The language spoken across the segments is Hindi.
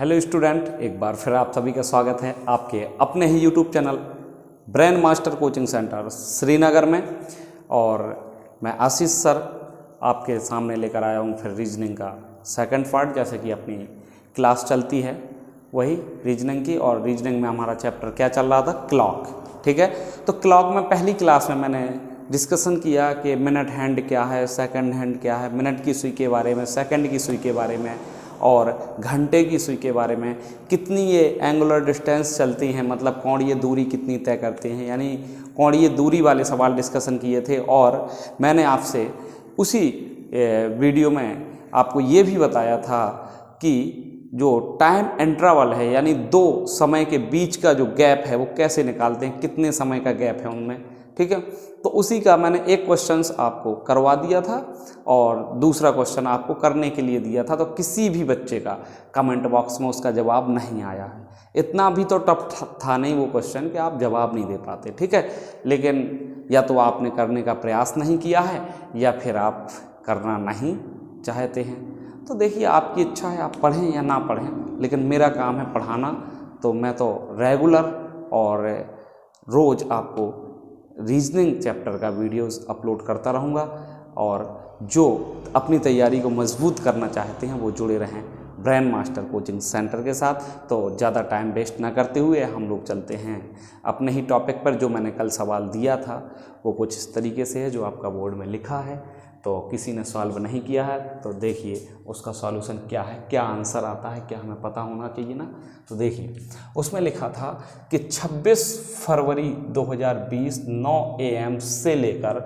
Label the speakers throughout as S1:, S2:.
S1: हेलो स्टूडेंट, एक बार फिर आप सभी का स्वागत है आपके अपने ही YouTube channel brain master coaching center Srinagar में। और मैं आशीष सर आपके सामने लेकर आया हूँ फिर रीजनिंग का सेकंड पार्ट। जैसे कि अपनी क्लास चलती है वही रीजनिंग की, और रीजनिंग में हमारा चैप्टर क्या चल रहा था, क्लॉक। ठीक है, तो क्लॉक में पहली क्लास में मैंने डिस्कशन किया कि मिनट हैंड क्या है, सेकंड हैंड क्या है, मिनट की सुई के बारे में, सेकंड की सुई के बारे में और घंटे की सुई के बारे में, कितनी ये एंगुलर डिस्टेंस चलती हैं, मतलब कोणीय दूरी कितनी तय करते हैं, यानी कोणीय दूरी वाले सवाल डिस्कशन किए थे। और मैंने आपसे उसी वीडियो में आपको ये भी बताया था कि जो टाइम इंटरवल है, यानी दो समय के बीच का जो गैप है वो कैसे निकालते हैं, कितने समय का गैप है उनमें। ठीक है, तो उसी का मैंने एक क्वेश्चंस आपको करवा दिया था और दूसरा क्वेश्चन आपको करने के लिए दिया था। तो किसी भी बच्चे का कमेंट बॉक्स में उसका जवाब नहीं आया है। इतना भी तो टफ था नहीं वो क्वेश्चन कि आप जवाब नहीं दे पाते। ठीक है, लेकिन या तो आपने करने का प्रयास नहीं किया है या फिर आप करना नहीं चाहते हैं। तो देखिए, आपकी इच्छा है, आप पढ़ें या ना पढ़ें, लेकिन मेरा काम है पढ़ाना। तो मैं तो रेगुलर और रोज़ आपको रीजनिंग चैप्टर का वीडियोस अपलोड करता रहूँगा। और जो अपनी तैयारी को मजबूत करना चाहते हैं वो जुड़े रहें ब्रेन मास्टर कोचिंग सेंटर के साथ। तो ज़्यादा टाइम वेस्ट ना करते हुए हम लोग चलते हैं अपने ही टॉपिक पर। जो मैंने कल सवाल दिया था वो कुछ इस तरीके से है जो आपका बोर्ड में लिखा है। तो किसी ने सॉल्व नहीं किया है तो देखिए उसका सॉल्यूशन क्या है, क्या आंसर आता है, क्या हमें पता होना चाहिए ना। तो देखिए उसमें लिखा था कि 26 फरवरी 2020 9 AM से लेकर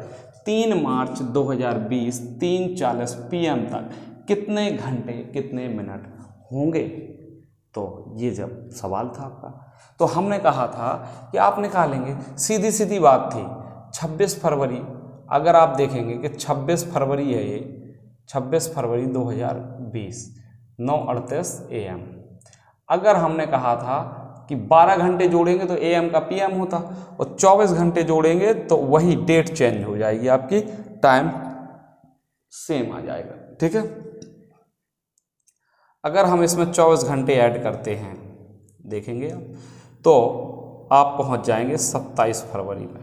S1: 3 मार्च 2020 3:40 PM तक कितने घंटे कितने मिनट होंगे। तो ये जब सवाल था आपका, तो हमने कहा था कि आप निकालेंगे। सीधी सीधी बात थी। 26 फरवरी, अगर आप देखेंगे कि 26 फरवरी है ये, 26 फरवरी 2020 9:38 AM। अगर हमने कहा था कि 12 घंटे जोड़ेंगे तो AM का PM होता, और 24 घंटे जोड़ेंगे तो वही डेट चेंज हो जाएगी आपकी, टाइम सेम आ जाएगा। ठीक है, अगर हम इसमें 24 घंटे ऐड करते हैं, देखेंगे आप, तो आप पहुंच जाएंगे 27 फरवरी में।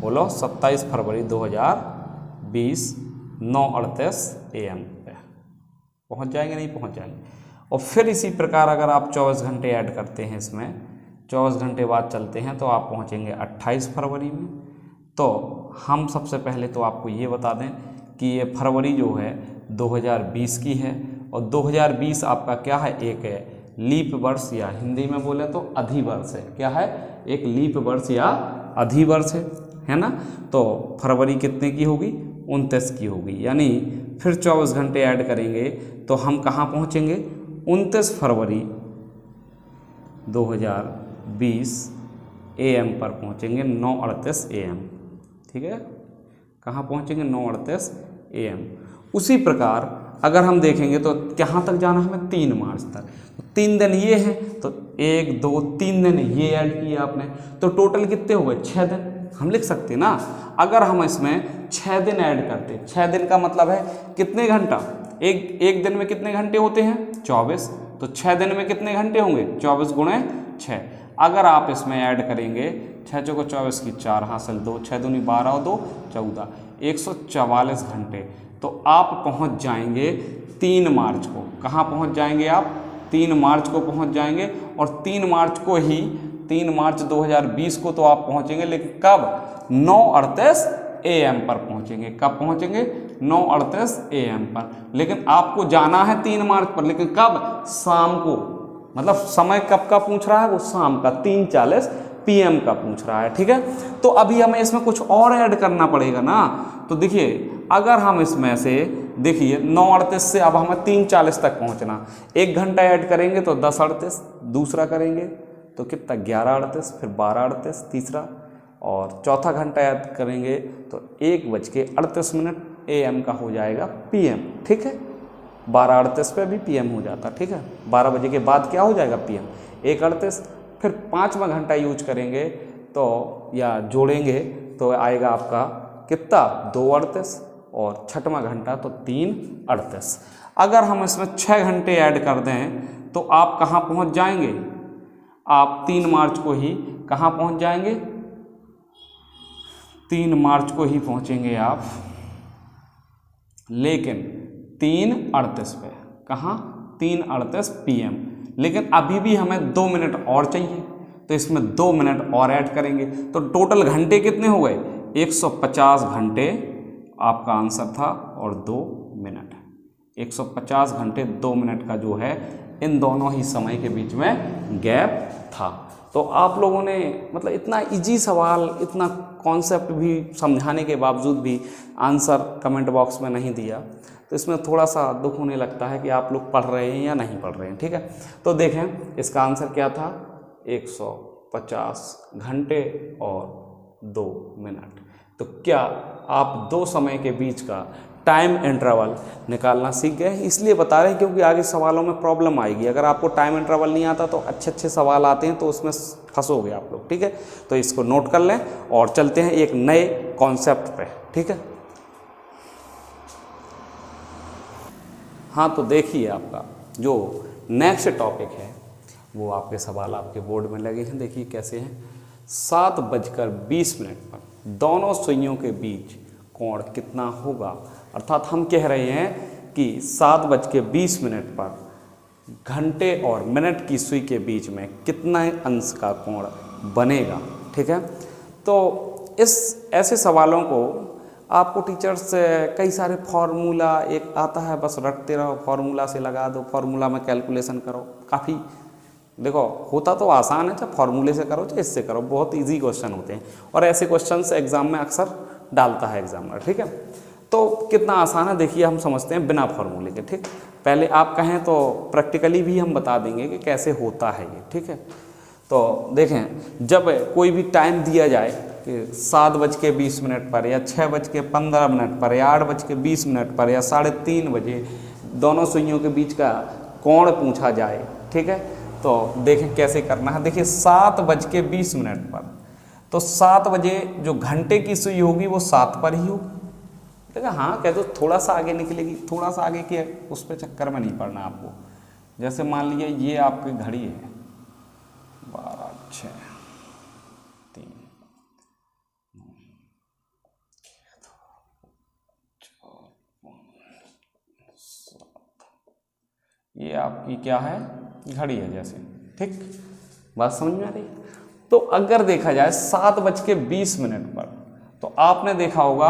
S1: बोलो, 27 फरवरी 2020 9:38 AM पे पहुंच जाएंगे, नहीं पहुंच जाएंगे। और फिर इसी प्रकार अगर आप 24 घंटे ऐड करते हैं इसमें, 24 घंटे बाद चलते हैं तो आप पहुंचेंगे 28 फरवरी में। तो हम सबसे पहले तो आपको ये बता दें कि ये फरवरी जो है 2020 की है, और 2020 आपका क्या है, एक है लीप वर्ष, या हिंदी में बोले तो अधिवर्ष है। क्या है, एक लीप वर्ष या अधिवर्ष है ना। तो फरवरी कितने की होगी, 29 की होगी। यानी फिर 24 घंटे ऐड करेंगे तो हम कहाँ पहुँचेंगे, 29 फरवरी 2020 AM पर पहुँचेंगे, 9:38 AM। ठीक है, कहाँ पहुँचेंगे, 9:38 AM। उसी प्रकार अगर हम देखेंगे तो कहाँ तक जाना हमें, 3 मार्च तक। तो 3 दिन ये हैं, तो 1 2 3 दिन ये ऐड किए आपने, तो टोटल कितने हो गए, 6 दिन। हम लिख सकते हैं ना, अगर हम इसमें 6 दिन ऐड करते, 6 दिन का मतलब है कितने घंटा, एक दिन में कितने घंटे होते हैं, 24। तो 6 दिन में कितने घंटे होंगे, 24 गुणे 6। अगर आप इसमें ऐड करेंगे 6 चौको 24 की 4 हासिल 2, 6 दूनी 12 और 2 14, 144 घंटे। तो आप पहुंच जाएंगे 3 मार्च को। कहाँ पहुंच जाएंगे आप, 3 मार्च को पहुंच जाएंगे। और 3 मार्च को ही, 3 मार्च 2020 को तो आप पहुंचेंगे, लेकिन कब, 9:38 AM पर पहुंचेंगे। कब पहुंचेंगे, 9:38 AM पर। लेकिन आपको जाना है 3 मार्च पर, लेकिन कब, शाम को। मतलब समय कब का पूछ रहा है, वो शाम का 3:40 PM का पूछ रहा है। ठीक है, तो अभी हमें इसमें कुछ और ऐड करना पड़ेगा ना। तो देखिए, अगर हम इसमें से देखिए 9:38 से अब हमें 3:40 तक पहुंचना, 1 घंटा ऐड करेंगे तो 10:38, दूसरा करेंगे तो कितना, 11:38, फिर 12:38 तीसरा, और चौथा घंटा ऐड करेंगे तो 1:38 AM का हो जाएगा PM। ठीक है, 12:38 पे भी PM हो जाता। ठीक है, 12 बजे के बाद क्या हो जाएगा, PM 1:38। फिर 5वां घंटा यूज करेंगे तो, या जोड़ेंगे तो आएगा आपका कितना, 2:38, और 6वां घंटा तो 3:38। अगर हम इसमें 6 घंटे ऐड कर दें तो आप कहाँ पहुँच जाएंगे, आप 3 मार्च को ही कहाँ पहुँच जाएंगे, 3 मार्च को ही पहुँचेंगे आप, लेकिन 3:38 पे, कहाँ, 3:38 PM। लेकिन अभी भी हमें 2 मिनट और चाहिए, तो इसमें 2 मिनट और ऐड करेंगे, तो टोटल घंटे कितने हो गए, 150 घंटे आपका आंसर था और 2 मिनट। 150 घंटे 2 मिनट का जो है इन दोनों ही समय के बीच में गैप था। तो आप लोगों ने मतलब इतना इजी सवाल, इतना कॉन्सेप्ट भी समझाने के बावजूद भी आंसर कमेंट बॉक्स में नहीं दिया, तो इसमें थोड़ा सा दुख होने लगता है कि आप लोग पढ़ रहे हैं या नहीं पढ़ रहे हैं। ठीक है, तो देखें इसका आंसर क्या था, 150 घंटे और 2 मिनट। तो क्या आप 2 समय के बीच का टाइम इंटरवल निकालना सीख गए? इसलिए बता रहे हैं क्योंकि आगे सवालों में प्रॉब्लम आएगी। अगर आपको टाइम इंटरवल नहीं आता तो अच्छे अच्छे सवाल आते हैं तो उसमें फंसोगे आप लोग। ठीक है, तो इसको नोट कर लें और चलते हैं एक नए कॉन्सेप्ट पे। ठीक है, हाँ, तो देखिए आपका जो नेक्स्ट टॉपिक है वो आपके सवाल आपके बोर्ड में लगे हैं। देखिए कैसे हैं, 7:20 पर दोनों सुइयों के बीच कोण कितना होगा। अर्थात हम कह रहे हैं कि 7:20 पर घंटे और मिनट की सुई के बीच में कितना अंश का कोण बनेगा। ठीक है, तो इस ऐसे सवालों को आपको टीचर्स कई सारे फार्मूला एक आता है, बस रटते रहो, फार्मूला से लगा दो, फार्मूला में कैलकुलेशन करो। काफ़ी देखो होता तो आसान है, चाहे फार्मूले से करो चाहे इससे करो, बहुत इजी क्वेश्चन होते हैं और ऐसे क्वेश्चंस एग्जाम में अक्सर डालता है एग्जामिनर। ठीक है, तो कितना आसान है देखिए, हम समझते हैं बिना फार्मूले के। ठीक, पहले आप कहें तो प्रैक्टिकली भी हम बता देंगे कि कैसे होता है ये। ठीक है, तो देखें जब कोई भी टाइम दिया जाए कि 7:20 पर या 6:15 पर या 8:20 पर या 3:30 बजे दोनों सुइयों के बीच का कोण पूछा जाए। ठीक है, तो देखें कैसे करना है। देखिए 7:20 पर, तो 7 बजे जो घंटे की सुई होगी वो 7 पर ही होगी। देखा, हाँ कह दो थोड़ा सा आगे निकलेगी, थोड़ा सा आगे के उस पर चक्कर में नहीं पड़ना आपको। जैसे मान लीजिए ये आपकी घड़ी है 12, 6, 3, 9, 4, 5, 7, ये आपकी क्या है, घड़ी है जैसे। ठीक, बात समझ में आ रही। तो अगर देखा जाए 7:20 पर, तो आपने देखा होगा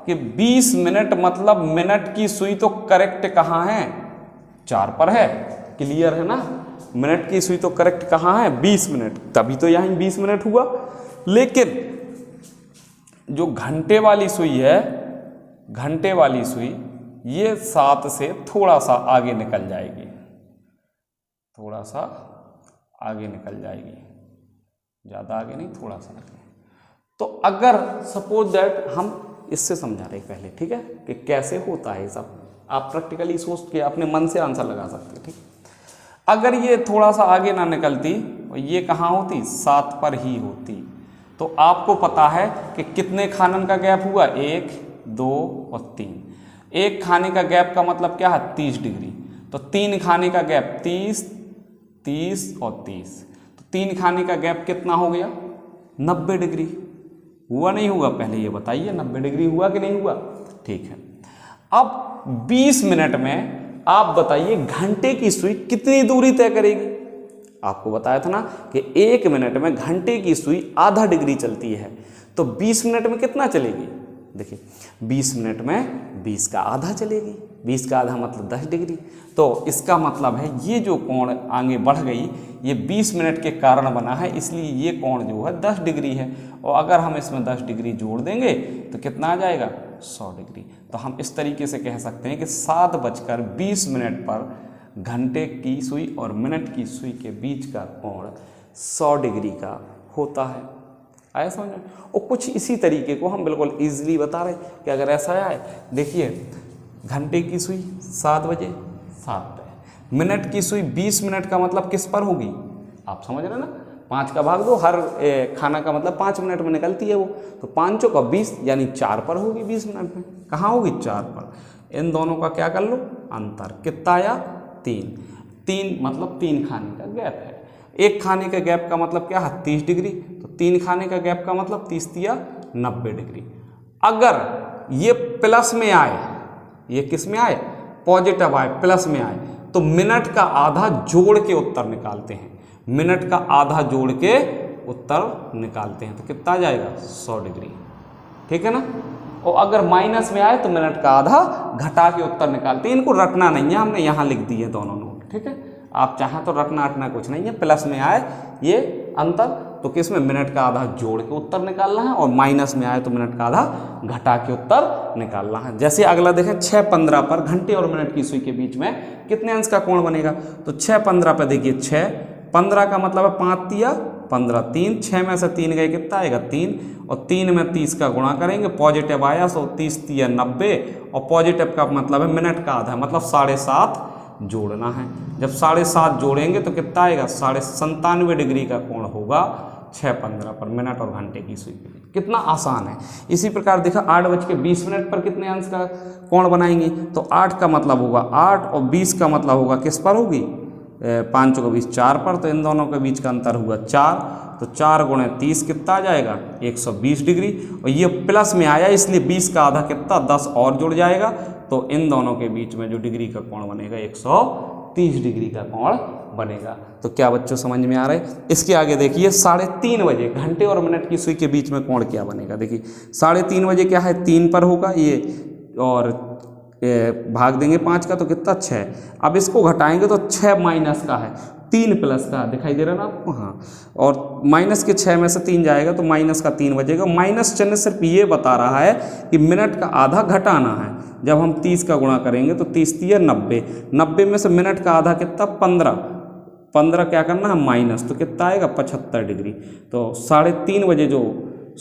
S1: कि 20 मिनट मतलब मिनट की सुई तो करेक्ट कहाँ है, 4 पर है। क्लियर है ना, मिनट की सुई तो करेक्ट कहाँ है, 20 मिनट, तभी तो यहाँ 20 मिनट हुआ। लेकिन जो घंटे वाली सुई है, घंटे वाली सुई ये 7 से थोड़ा सा आगे निकल जाएगी, थोड़ा सा आगे निकल जाएगी, ज़्यादा आगे नहीं, थोड़ा सा आगे। तो अगर सपोज दैट हम इससे समझा रहे पहले, ठीक है, कि कैसे होता है सब, आप प्रैक्टिकली सोच के अपने मन से आंसर लगा सकते हैं। ठीक, अगर ये थोड़ा सा आगे ना निकलती और ये कहाँ होती, 7 पर ही होती, तो आपको पता है कि कितने खानन का गैप हुआ, 1, 2 और 3। एक खाने का गैप का मतलब क्या है, 30 डिग्री। तो 3 खाने का गैप 30, 30 और 30, तो 3 खाने का गैप कितना हो गया, 90 डिग्री। हुआ नहीं हुआ, पहले ये बताइए 90 डिग्री हुआ कि नहीं हुआ। ठीक है, अब 20 मिनट में आप बताइए घंटे की सुई कितनी दूरी तय करेगी। आपको बताया था ना कि 1 मिनट में घंटे की सुई आधा डिग्री चलती है, तो 20 मिनट में कितना चलेगी। देखिए 20 मिनट में 20 का आधा चलेगी, 20 का आधा मतलब 10 डिग्री। तो इसका मतलब है ये जो कोण आगे बढ़ गई ये 20 मिनट के कारण बना है, इसलिए ये कोण जो है 10 डिग्री है। और अगर हम इसमें 10 डिग्री जोड़ देंगे तो कितना आ जाएगा, 100 डिग्री। तो हम इस तरीके से कह सकते हैं कि 7:20 पर घंटे की सुई और मिनट की सुई के बीच का कोण 100 डिग्री का होता है। आया समझ में। और कुछ इसी तरीके को हम बिल्कुल ईजिली बता रहे कि अगर ऐसा आए, देखिए घंटे की सुई 7 बजे 7 पे, मिनट की सुई 20 मिनट का मतलब किस पर होगी, आप समझ रहे ना, 5 का भाग दो, हर खाना का मतलब 5 मिनट में निकलती है वो, तो 5 का 20 यानी 4 पर होगी 20 मिनट में। कहाँ होगी, 4 पर। इन दोनों का क्या कर लो, अंतर कितना आया, 3। 3 मतलब 3 खाने का गैप है। एक खाने का गैप का मतलब क्या है 30 डिग्री, तो 3 खाने का गैप का मतलब 30 या 90 डिग्री। अगर ये प्लस में आए, ये किस में आए, पॉजिटिव आए, प्लस में आए, तो मिनट का आधा जोड़ के उत्तर निकालते हैं। मिनट का आधा जोड़ के उत्तर निकालते हैं तो कितना आ जाएगा 100 डिग्री, ठीक है ना। और अगर माइनस में आए तो मिनट का आधा घटा के उत्तर निकालते हैं। इनको रटना नहीं है, हमने यहाँ लिख दिए दोनों नोट, ठीक है। आप चाहें तो रटना अटना कुछ नहीं है। प्लस में आए ये अंतर तो किस में, मिनट का आधा जोड़ के उत्तर निकालना है, और माइनस में आए तो मिनट का आधा घटा के उत्तर निकालना है। जैसे अगला देखें 6:15 पर घंटे और मिनट की सुई के बीच में कितने अंश का कोण बनेगा, तो 6:15 पर देखिए 6:15 का मतलब है 5 तिया 15, 3 6 में से 3 गए कितना आएगा 3, और 3 में 30 का गुणा करेंगे, पॉजिटिव आया सो 30 तिया 90, और पॉजिटिव का मतलब है मिनट का आधा मतलब 7.5 जोड़ना है। जब 7.5 जोड़ेंगे तो कितना आएगा 97 डिग्री का कोण होगा 6:15 पर मिनट और घंटे की सुई के बीच। कितना आसान है। इसी प्रकार देखा 8:20 पर कितने अंश का कोण बनाएंगे, तो 8 का मतलब होगा 8 और 20 का मतलब होगा किस पर होगी, 5 चौको 20 4 पर, तो इन दोनों के बीच का अंतर हुआ 4, तो 4 गुणे 30 कितना आ जाएगा 120 डिग्री। और ये प्लस में आया इसलिए 20 का आधा कितना 10 और जुड़ जाएगा, तो इन दोनों के बीच में जो डिग्री का कोण बनेगा 130 डिग्री का कोण बनेगा। तो क्या बच्चों समझ में आ रहा है। इसके आगे देखिए 3:30 बजे घंटे और मिनट की सुई के बीच में कोण क्या बनेगा। देखिए 3:30 बजे क्या है 3 पर होगा ये, और भाग देंगे 5 का तो कितना 6। अब इसको घटाएंगे तो 6 माइनस का है 3 प्लस का, दिखाई दे रहा ना आपको, हाँ, और माइनस के 6 में से 3 जाएगा तो माइनस का 3 बचेगा। माइनस चिन्ह सिर्फ ये बता रहा है कि मिनट का आधा घटाना है। जब हम 30 का गुणा करेंगे तो 30 तिया 90, 90 में से मिनट का आधा कितना 15, 15 क्या करना है माइनस, तो कितना आएगा 75 डिग्री। तो 3:30 बजे जो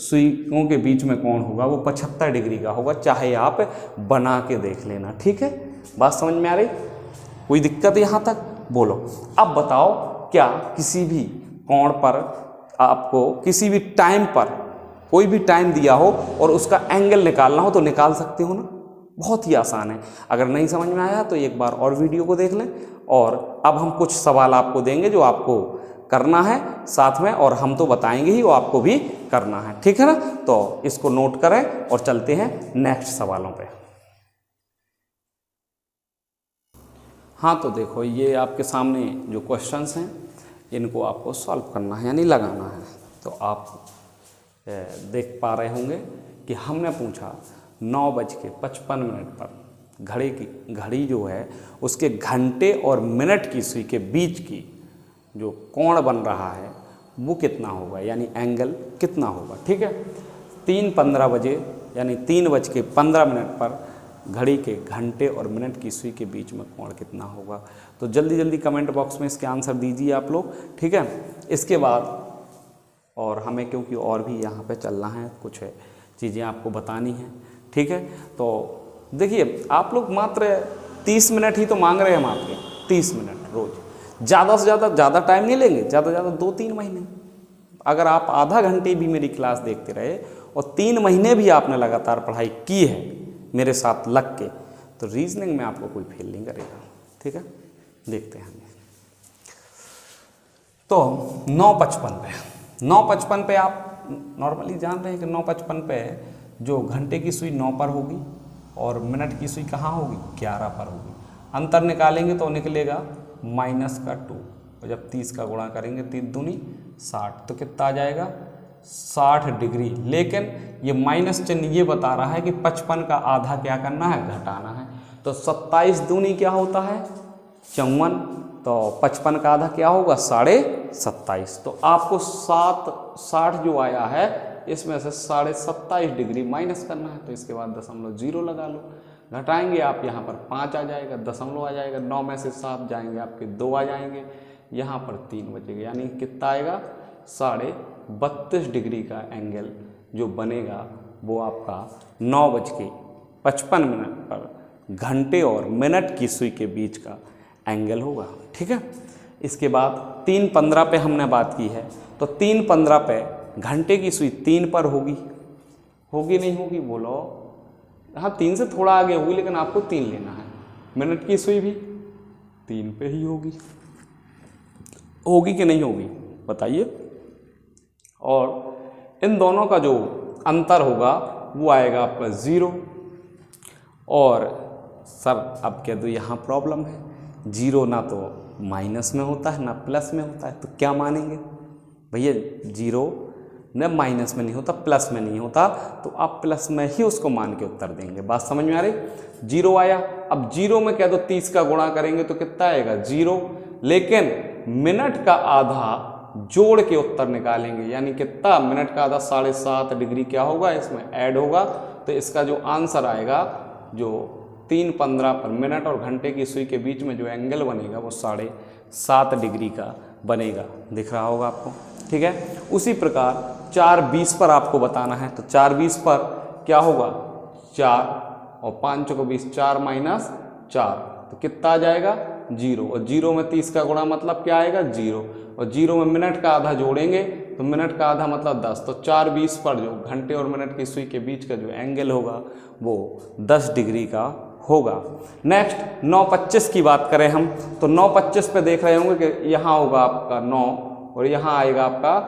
S1: सुइयों के बीच में कोण होगा वो 75 डिग्री का होगा, चाहे आप बना के देख लेना, ठीक है। बात समझ में आ रही, कोई दिक्कत यहाँ तक, बोलो। अब बताओ क्या किसी भी कोण पर आपको किसी भी टाइम पर कोई भी टाइम दिया हो और उसका एंगल निकालना हो तो निकाल सकते हो ना, बहुत ही आसान है। अगर नहीं समझ में आया तो एक बार और वीडियो को देख लें, और अब हम कुछ सवाल आपको देंगे जो आपको करना है साथ में, और हम तो बताएंगे ही वो आपको भी करना है, ठीक है ना। तो इसको नोट करें और चलते हैं नेक्स्ट सवालों पे। हाँ तो देखो ये आपके सामने जो क्वेश्चंस हैं इनको आपको सॉल्व करना है यानी लगाना है। तो आप देख पा रहे होंगे कि हमने पूछा 9:55 पर घड़ी जो है उसके घंटे और मिनट की सुई के बीच की जो कोण बन रहा है वो कितना होगा, यानी एंगल कितना होगा, ठीक है। 3:15 बजे यानी 3:15 पर घड़ी के घंटे और मिनट की सुई के बीच में कोण कितना होगा। तो जल्दी जल्दी कमेंट बॉक्स में इसके आंसर दीजिए आप लोग, ठीक है। इसके बाद और हमें क्योंकि और भी यहाँ पे चलना है, कुछ चीज़ें आपको बतानी हैं, ठीक है। तो देखिए आप लोग मात्र 30 मिनट ही तो मांग रहे हैं हम आपके, 30 मिनट रोज़, ज़्यादा से ज़्यादा टाइम नहीं लेंगे, ज़्यादा से ज़्यादा 2-3 महीने। अगर आप आधा घंटे भी मेरी क्लास देखते रहे और 3 महीने भी आपने लगातार पढ़ाई की है मेरे साथ लग के, तो रीजनिंग में आपको कोई फेल नहीं करेगा, ठीक है। देखते हैं तो 9:55 पे आप नॉर्मली जान रहे हैं कि 9:55 पे जो घंटे की सुई 9 पर होगी और मिनट की सुई कहाँ होगी 11 पर होगी। अंतर निकालेंगे तो निकलेगा -2, और जब 30 का गुणा करेंगे 3 दूनी 60, तो कितना आ जाएगा 60 डिग्री। लेकिन ये माइनस चिन्ह ये बता रहा है कि 55 का आधा क्या करना है घटाना है। तो 27 दूनी क्या होता है 54, तो 55 का आधा क्या होगा 27.5। तो आपको 60 जो आया है इसमें से 27.5 डिग्री माइनस करना है। तो इसके बाद 0.0 लगा लो, घटाएंगे आप यहाँ पर 5 आ जाएगा, दशमलव आ जाएगा, 9 में से 7 जाएंगे आपके 2 आ जाएंगे, यहाँ पर 3 बचेगा, यानी कितना आएगा 32.5 डिग्री का एंगल जो बनेगा वो आपका 9:55 पर घंटे और मिनट की सुई के बीच का एंगल होगा, ठीक है। इसके बाद 3:15 पे हमने बात की है, तो 3:15 पे घंटे की सुई 3 पर होगी नहीं होगी बोलो। हाँ 3 से थोड़ा आगे होगी लेकिन आपको 3 लेना है। मिनट की सुई भी 3 पे ही होगी कि नहीं होगी बताइए। और इन दोनों का जो अंतर होगा वो आएगा आपका 0। और सर अब कह दो यहाँ प्रॉब्लम है, 0 ना तो माइनस में होता है ना प्लस में होता है, तो क्या मानेंगे भैया? 0 न माइनस में नहीं होता प्लस में नहीं होता, तो आप प्लस में ही उसको मान के उत्तर देंगे। बात समझ में आ रही? 0 आया, अब 0 में कह दो 30 का गुणा करेंगे तो कितना आएगा? 0। लेकिन मिनट का आधा जोड़ के उत्तर निकालेंगे, यानी कितना? मिनट का आधा 7.5 डिग्री क्या होगा इसमें ऐड होगा, तो इसका जो आंसर आएगा, जो 3:15 पर मिनट और घंटे की सुई के बीच में जो एंगल बनेगा वो 7.5 डिग्री का बनेगा। दिख रहा होगा आपको, ठीक है। उसी प्रकार 4:20 पर आपको बताना है, तो 4:20 पर क्या होगा? 4 और 5 को 20, 4 माइनस 4, तो कितना आ जाएगा? 0। और 0 में 30 का गुणा मतलब क्या आएगा? 0। और 0 में मिनट का आधा जोड़ेंगे तो मिनट का आधा मतलब 10, तो 4:20 पर जो घंटे और मिनट की सुई के बीच का जो एंगल होगा वो 10 डिग्री का होगा। नेक्स्ट 9:25 की बात करें हम, तो 9:25 पे देख रहे होंगे कि यहाँ होगा आपका 9 और यहाँ आएगा आपका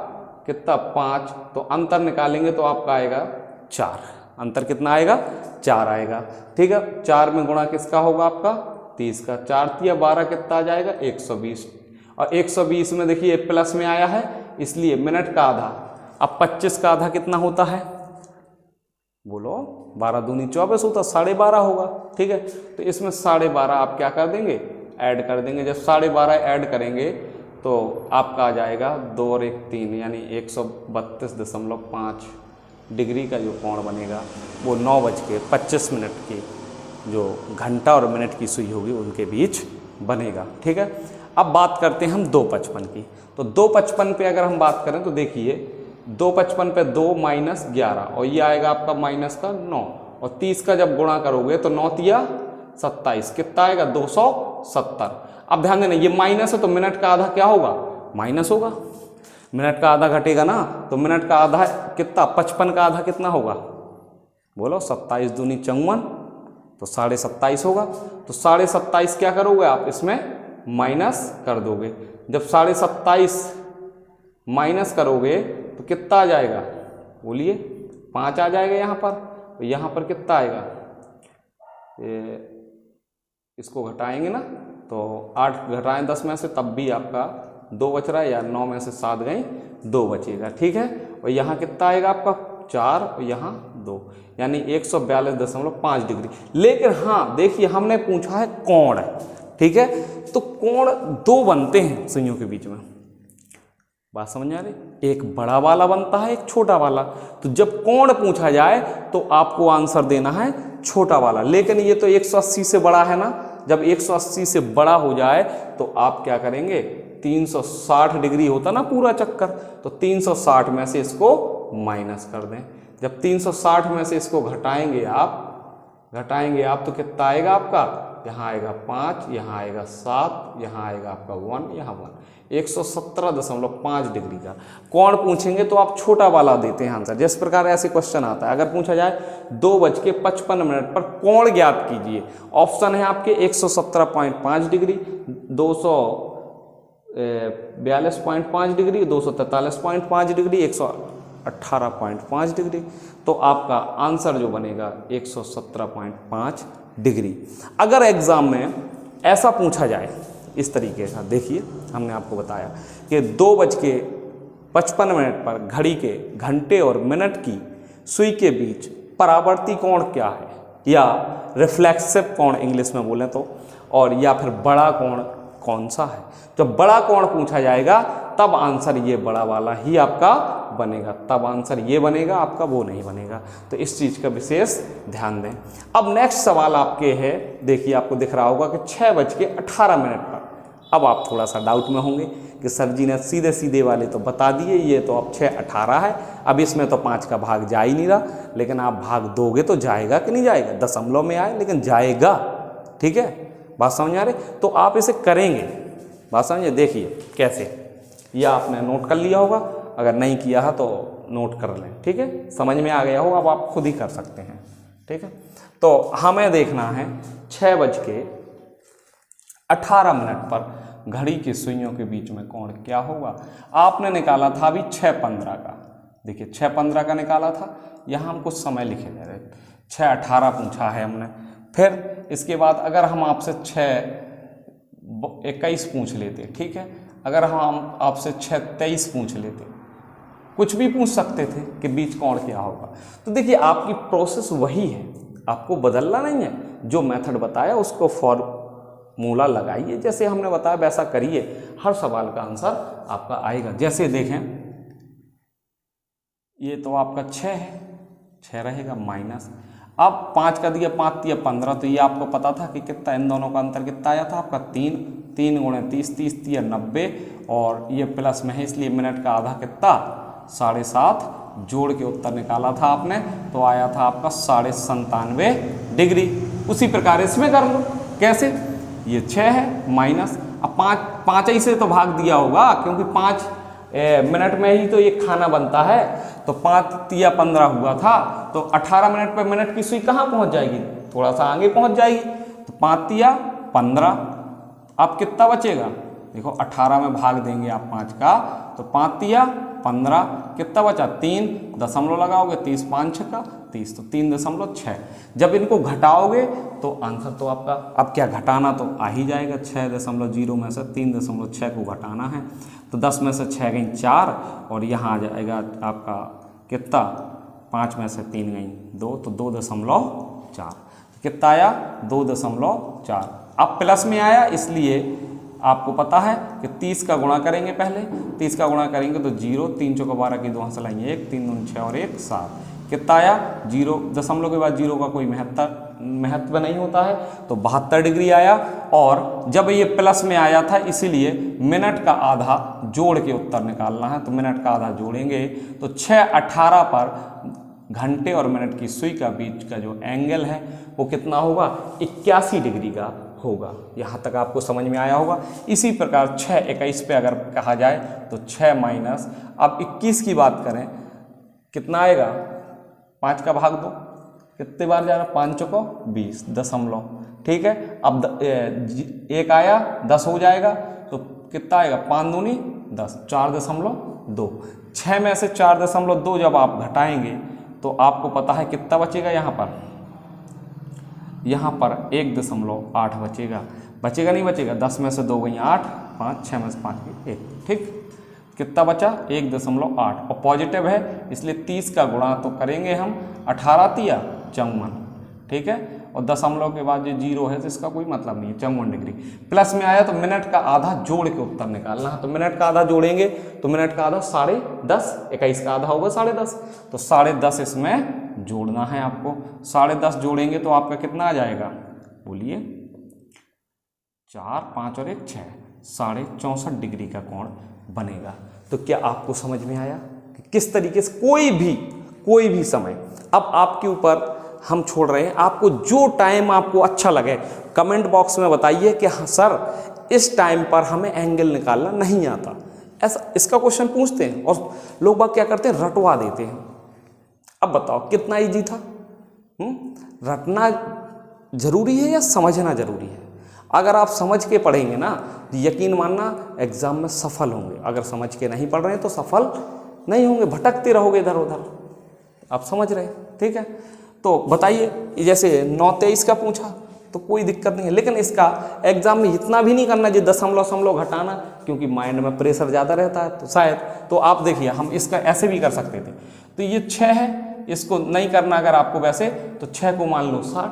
S1: कितना? 5, तो अंतर निकालेंगे तो आपका आएगा 4। अंतर कितना आएगा? 4 आएगा, ठीक है। 4 में गुणा किसका होगा? आपका 30 का। 4 तिया 12 कितना आ जाएगा? 120। और 120 में देखिए प्लस में आया है, इसलिए मिनट का आधा। अब 25 का आधा कितना होता है? बोलो, 12 दूनी 24 होता, 12.5 होगा, ठीक है। तो इसमें 12.5 आप क्या कर देंगे? ऐड कर देंगे। जब 12.5 ऐड करेंगे तो आपका आ जाएगा 2 और 1 3, यानी 132.5 डिग्री का जो कोण बनेगा वो 9:25 की जो घंटा और मिनट की सुई होगी उनके बीच बनेगा, ठीक है। अब बात करते हैं हम 2:55 की। तो 2:55 पे अगर हम बात करें तो देखिए 2:55 पे 2 माइनस 11 और ये आएगा आपका माइनस का 9, और 30 का जब गुणा करोगे तो 9 तिया 27, कितना आएगा? 270। अब ध्यान देना, ये माइनस है तो मिनट का आधा क्या होगा? माइनस होगा। मिनट का आधा घटेगा ना, तो मिनट का आधा कितना? 55 का आधा कितना होगा? बोलो, 27 दूनी 54, तो 27.5 होगा। तो 27.5 क्या करोगे आप? इसमें माइनस कर दोगे। जब 27.5 माइनस करोगे तो कितना आ जाएगा? बोलिए, 5 आ जाएगा यहाँ पर। तो यहाँ पर कितना आएगा? इसको घटाएंगे ना, तो 8 घटाएं 10 में से, तब भी आपका 2 बच रहा है, या 9 में से 7 गए 2 बचेगा, ठीक है। और यहाँ कितना आएगा आपका? 4 और यहाँ 2, यानी 142.5 डिग्री। लेकिन हाँ देखिए, हमने पूछा है कोण, ठीक है। तो कोण 2 बनते हैं सुइयों के बीच में। बात समझ आ रही? एक बड़ा वाला बनता है, एक छोटा वाला। तो जब कोण पूछा जाए तो आपको आंसर देना है छोटा वाला। लेकिन ये तो 180 से बड़ा है ना, जब 180 से बड़ा हो जाए तो आप क्या करेंगे? 360 डिग्री होता ना पूरा चक्कर, तो 360 में से इसको माइनस कर दें। जब 360 में से इसको घटाएंगे आप तो कितना आएगा आपका? यहाँ आएगा 5, यहाँ आएगा 7, यहाँ आएगा आपका 1, यहाँ 1, 117.5 डिग्री का कोण पूछेंगे तो आप छोटा वाला देते हैं आंसर। जिस प्रकार ऐसे क्वेश्चन आता है, अगर पूछा जाए 2:55 पर कोण ज्ञात कीजिए, ऑप्शन है आपके 117.5 डिग्री, 242.5 डिग्री, 243.5 डिग्री, 118.5 डिग्री। तो आपका आंसर जो बनेगा 117.5 डिग्री। अगर एग्जाम में ऐसा पूछा जाए इस तरीके का, देखिए हमने आपको बताया कि 2:55 पर घड़ी के घंटे और मिनट की सुई के बीच परावर्ती कोण क्या है, या रिफ्लेक्सिव कोण इंग्लिश में बोलें तो, और या फिर बड़ा कोण कौन सा है। जब बड़ा कोण पूछा जाएगा तब आंसर ये बड़ा वाला ही आपका बनेगा, तब आंसर ये बनेगा, आपका वो नहीं बनेगा। तो इस चीज़ का विशेष ध्यान दें। अब नेक्स्ट सवाल आपके है, देखिए आपको दिख रहा होगा कि 6:18 पर। अब आप थोड़ा सा डाउट में होंगे कि सर जी ने सीधे सीधे वाले तो बता दिए, ये तो अब 6:18 है, अब इसमें तो 5 का भाग जा ही नहीं रहा। लेकिन आप भाग दोगे तो जाएगा कि नहीं जाएगा? दशमलव में आए लेकिन जाएगा, ठीक है। बात समझ आ रही? तो आप इसे करेंगे, बात समझिए। देखिए कैसे, यह आपने नोट कर लिया होगा, अगर नहीं किया है तो नोट कर लें, ठीक है। समझ में आ गया होगा, अब आप खुद ही कर सकते हैं, ठीक है। तो हमें देखना है 6:18 18 मिनट पर घड़ी की सुइयों के बीच में कोण क्या होगा। आपने निकाला था अभी 6:15 का, देखिए 6:15 का निकाला था, यहाँ हम कुछ समय लिखे जा रहे, 6:18 पूछा है हमने। फिर इसके बाद अगर हम आपसे 6:21 पूछ लेते, ठीक है, अगर हम आपसे 6:23 पूछ लेते, कुछ भी पूछ सकते थे कि बीच कोण क्या होगा। तो देखिए आपकी प्रोसेस वही है, आपको बदलना नहीं है, जो मेथड बताया उसको फॉर्मूला लगाइए, जैसे हमने बताया वैसा करिए, हर सवाल का आंसर आपका आएगा। जैसे देखें ये तो आपका 6 है, 6 रहेगा माइनस, अब 5 का दिया 5 दिया 15, तो ये आपको पता था कि कितना, इन दोनों का अंतर कितना आया था आपका 3, 3 गुणे 30, 30 दिया 90, और ये प्लस में है इसलिए मिनट का आधा कितना 7.5, जोड़ के उत्तर निकाला था आपने तो आया था आपका 97.5 डिग्री। उसी प्रकार इसमें कर लो, कैसे, ये 6 है माइनस, अब 5 ही से तो भाग दिया होगा, क्योंकि 5 मिनट में ही तो ये खाना बनता है, तो 5 तिया 15 हुआ था, तो 18 मिनट पर मिनट की सुई कहाँ पहुँच जाएगी, थोड़ा सा आगे पहुँच जाएगी, तो 5 तिया 15, अब कितना बचेगा, देखो 18 में भाग देंगे आप 5 का, तो 5 तिया 15, कितना बचा 3, दशमलव लगाओगे 30 5 6 का 30, तो 3.6। जब इनको घटाओगे तो आंसर तो आपका, अब क्या घटाना तो आ ही जाएगा, 6.0 में से 3.6 को घटाना है, तो 10 में से 6 गई 4, और यहाँ आ जाएगा आपका कितना, 5 में से 3 गई 2, तो 2.4, कितना आया 2.4। अब प्लस में आया इसलिए आपको पता है कि 30 का गुणा करेंगे, पहले 30 का गुणा करेंगे तो 0, 3 चौका 12 की 2 हंस लाएंगे 1, 3 दूनी 6 और 1 7, कितना आया 0, दशमलव के बाद 0 का कोई महत्व नहीं होता है, तो 72 डिग्री आया। और जब ये प्लस में आया था इसीलिए मिनट का आधा जोड़ के उत्तर निकालना है, तो मिनट का आधा जोड़ेंगे तो 6:18 पर घंटे और मिनट की सुई का बीच का जो एंगल है वो कितना होगा, 81 डिग्री का होगा। यहाँ तक आपको समझ में आया होगा। इसी प्रकार 6:21 पे अगर कहा जाए तो 6 माइनस, अब 21 की बात करें कितना आएगा, 5 का भाग दो, कितने बार जा रहा, 5 चौको 20 दशमलव, ठीक है। अब 1 आया 10 हो जाएगा, तो कितना आएगा 5 दूनी 10, 4.2, 6 में से 4.2 जब आप घटाएंगे तो आपको पता है कितना बचेगा, यहाँ पर 1.8 बचेगा नहीं बचेगा, 10 में से 2 गई 8, 5, 6 में से 5 गई 1, ठीक, कितना बचा 1.8, और पॉजिटिव है इसलिए 30 का गुणा तो करेंगे हम, 18 तिया 54, ठीक है, और दशमलव के बाद जो 0 है तो इसका कोई मतलब नहीं है, 54 डिग्री। प्लस में आया तो मिनट का आधा जोड़ के उत्तर निकालना है, तो मिनट का आधा जोड़ेंगे तो मिनट का आधा 10.5, 21 का आधा होगा 10.5, तो 10.5 इसमें जोड़ना है आपको, 10.5 जोड़ेंगे तो आपका कितना आ जाएगा, बोलिए 4, 5 और 1 6, 64.5 डिग्री का कोण बनेगा। तो क्या आपको समझ में आया कि किस तरीके से कोई भी समय, अब आपके ऊपर हम छोड़ रहे हैं, आपको जो टाइम आपको अच्छा लगे कमेंट बॉक्स में बताइए कि हाँ सर इस टाइम पर हमें एंगल निकालना नहीं आता, ऐसा इसका क्वेश्चन पूछते हैं और लोग बाग क्या करते हैं, रटवा देते हैं। अब बताओ कितना इजी था, रटना जरूरी है या समझना जरूरी है? अगर आप समझ के पढ़ेंगे ना तो यकीन मानना एग्जाम में सफल होंगे, अगर समझ के नहीं पढ़ रहे हैं तो सफल नहीं होंगे, भटकते रहोगे इधर उधर। आप समझ रहे, ठीक है। तो बताइए, जैसे 9-23 का पूछा तो कोई दिक्कत नहीं है, लेकिन इसका एग्जाम में इतना भी नहीं करना जो दशमलव घटाना, क्योंकि माइंड में प्रेशर ज़्यादा रहता है, तो शायद तो आप देखिए हम इसका ऐसे भी कर सकते थे। तो ये 6 है, इसको नहीं करना अगर आपको वैसे, तो 6 को मान लो 60,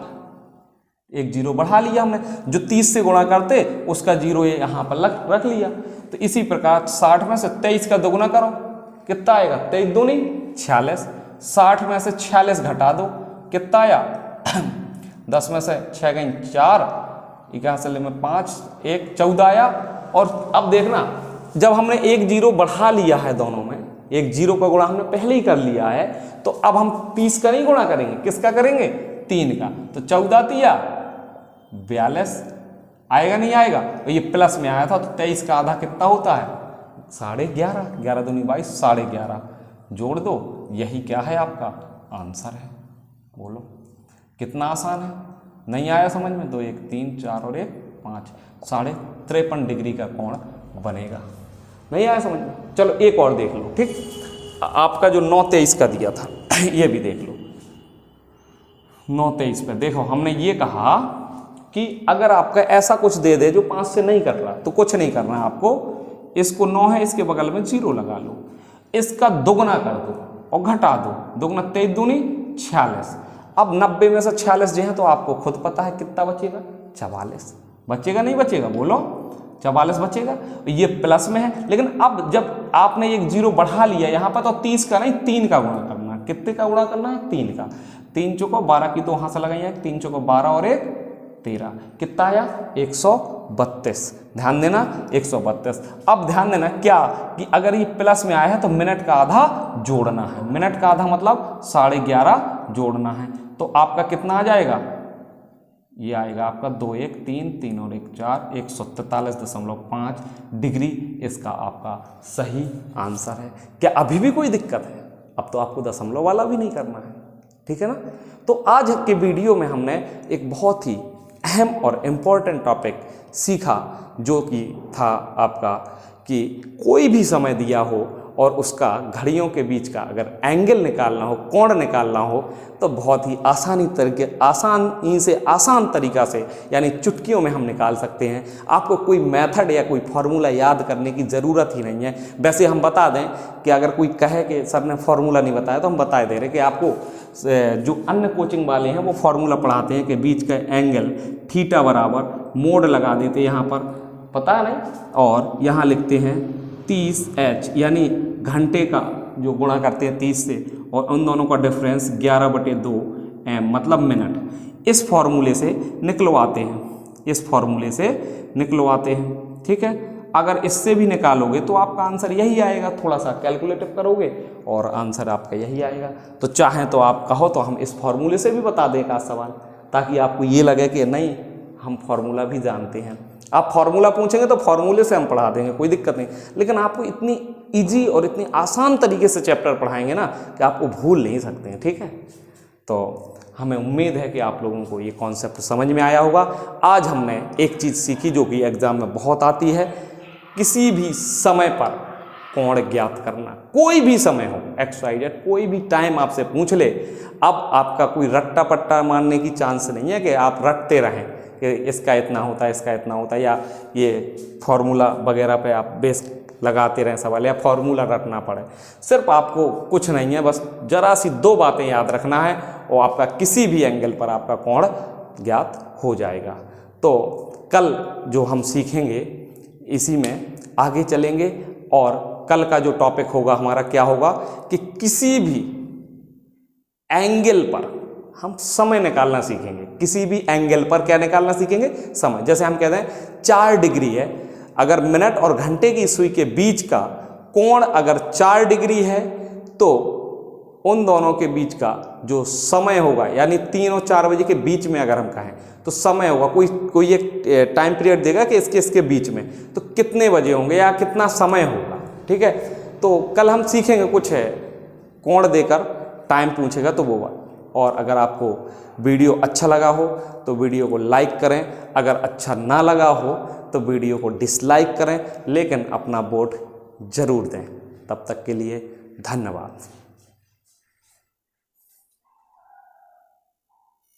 S1: एक 0 बढ़ा लिया हमने, जो 30 से गुणा करते उसका 0 ये यहाँ पर रख लिया। तो इसी प्रकार 60 में से 23 का दोगुना करो, कितना आएगा, 23 दूनी 46, 60 में से 46 घटा दो, कितना आया 10 में से 6 गई 4, 81 में 5, 1 14 आया। और अब देखना, जब हमने एक 0 बढ़ा लिया है, दोनों में एक 0 का गुणा हमने पहले ही कर लिया है, तो अब हम 30 का नहीं गुणा करेंगे, किसका करेंगे, 3 का। तो 14 तिया 42 आएगा नहीं आएगा, तो ये प्लस में आया था, तो 23 का आधा कितना होता है, 11.5, 11 दूनी 22, 11.5 जोड़ दो, यही क्या है आपका आंसर है। बोलो कितना आसान है, नहीं आया समझ में, 2 1 3 4 और 1 5 53.5 डिग्री का कोण बनेगा। नहीं आया समझ में? चलो एक और देख लो, ठीक। आपका जो 9-23 का दिया था ये भी देख लो। 9-23 पे देखो हमने ये कहा कि अगर आपका ऐसा कुछ दे दे जो 5 से नहीं कट रहा तो कुछ नहीं करना है आपको, इसको 9 है, इसके बगल में 0 लगा लो, इसका दोगुना कर दो और घटा दो, दोगुना 23 दूनी 46। अब 90 में से 46 जो है तो आपको खुद पता है कितना बचेगा, 44 बचेगा। नहीं बचेगा? बोलो 44 बचेगा। ये प्लस में है, लेकिन अब जब आपने एक 0 बढ़ा लिया यहाँ पर तो 30 का नहीं 3 का गुणा करना है। कितने का गुणा करना है? 3 का। 3 चौको 12 की तो वहाँ से लगाइए, 3 चौको 12 और 1 13, कितना आया? 132। ध्यान देना 132। अब ध्यान देना क्या कि अगर ये प्लस में आया है तो मिनट का आधा जोड़ना है। मिनट का आधा मतलब 11.5 जोड़ना है, तो आपका कितना आ जाएगा? ये आएगा आपका 2 1 3 3 और 1 4 143.5 डिग्री इसका आपका सही आंसर है। क्या अभी भी कोई दिक्कत है? अब तो आपको दशमलव वाला भी नहीं करना है, ठीक है ना। तो आज के वीडियो में हमने एक बहुत ही अहम और इम्पोर्टेंट टॉपिक सीखा, जो कि था आपका कि कोई भी समय दिया हो और उसका घड़ियों के बीच का अगर एंगल निकालना हो, कोण निकालना हो, तो बहुत ही आसानी से आसान तरीका से यानी चुटकियों में हम निकाल सकते हैं। आपको कोई मेथड या कोई फार्मूला याद करने की ज़रूरत ही नहीं है। वैसे हम बता दें कि अगर कोई कहे कि सर ने फार्मूला नहीं बताया तो हम बता दे रहे कि आपको जो अन्य कोचिंग वाले हैं वो फार्मूला पढ़ाते हैं कि बीच का एंगल थीटा बराबर मोड लगा देते यहाँ पर, पता नहीं, और यहाँ लिखते हैं 30h यानी घंटे का जो गुणा करते हैं 30 से, और उन दोनों का डिफरेंस 11/2 m मतलब मिनट। इस फॉर्मूले से निकलवाते हैं, इस फॉर्मूले से निकलवाते हैं, ठीक है। अगर इससे भी निकालोगे तो आपका आंसर यही आएगा, थोड़ा सा कैलकुलेटिव करोगे और आंसर आपका यही आएगा। तो चाहें तो आप कहो तो हम इस फॉर्मूले से भी बता दें का सवाल, ताकि आपको ये लगे कि नहीं हम फार्मूला भी जानते हैं। आप फार्मूला पूछेंगे तो फार्मूले से हम पढ़ा देंगे, कोई दिक्कत नहीं, लेकिन आपको इतनी इजी और इतनी आसान तरीके से चैप्टर पढ़ाएंगे ना कि आपको भूल नहीं सकते हैं, ठीक है। तो हमें उम्मीद है कि आप लोगों को ये कॉन्सेप्ट समझ में आया होगा। आज हमने एक चीज़ सीखी जो कि एग्ज़ाम में बहुत आती है, किसी भी समय पर कोण ज्ञात करना। कोई भी समय हो, XYZ कोई भी टाइम आपसे पूछ ले, अब आपका कोई रट्टा पट्टा मारने की चांस नहीं है कि आप रटते रहें कि इसका इतना होता है, इसका इतना होता है, या ये फार्मूला वगैरह पे आप बेस लगाते रहें सवाल, या फार्मूला रटना पड़े। सिर्फ आपको कुछ नहीं है, बस जरा सी 2 बातें याद रखना है और आपका किसी भी एंगल पर आपका कोण ज्ञात हो जाएगा। तो कल जो हम सीखेंगे इसी में आगे चलेंगे, और कल का जो टॉपिक होगा हमारा क्या होगा कि किसी भी एंगल पर हम समय निकालना सीखेंगे। किसी भी एंगल पर क्या निकालना सीखेंगे? समय। जैसे हम कहते हैं 4 डिग्री है, अगर मिनट और घंटे की सुई के बीच का कोण अगर 4 डिग्री है तो उन दोनों के बीच का जो समय होगा, यानी 3 और 4 बजे के बीच में अगर हम कहें तो समय होगा, कोई एक टाइम पीरियड देगा कि इसके बीच में तो कितने बजे होंगे या कितना समय होगा, ठीक है। तो कल हम सीखेंगे कुछ है कोण देकर टाइम पूछेगा तो वो। और अगर आपको वीडियो अच्छा लगा हो तो वीडियो को लाइक करें, अगर अच्छा ना लगा हो तो वीडियो को डिसलाइक करें, लेकिन अपना वोट जरूर दें। तब तक के लिए धन्यवाद।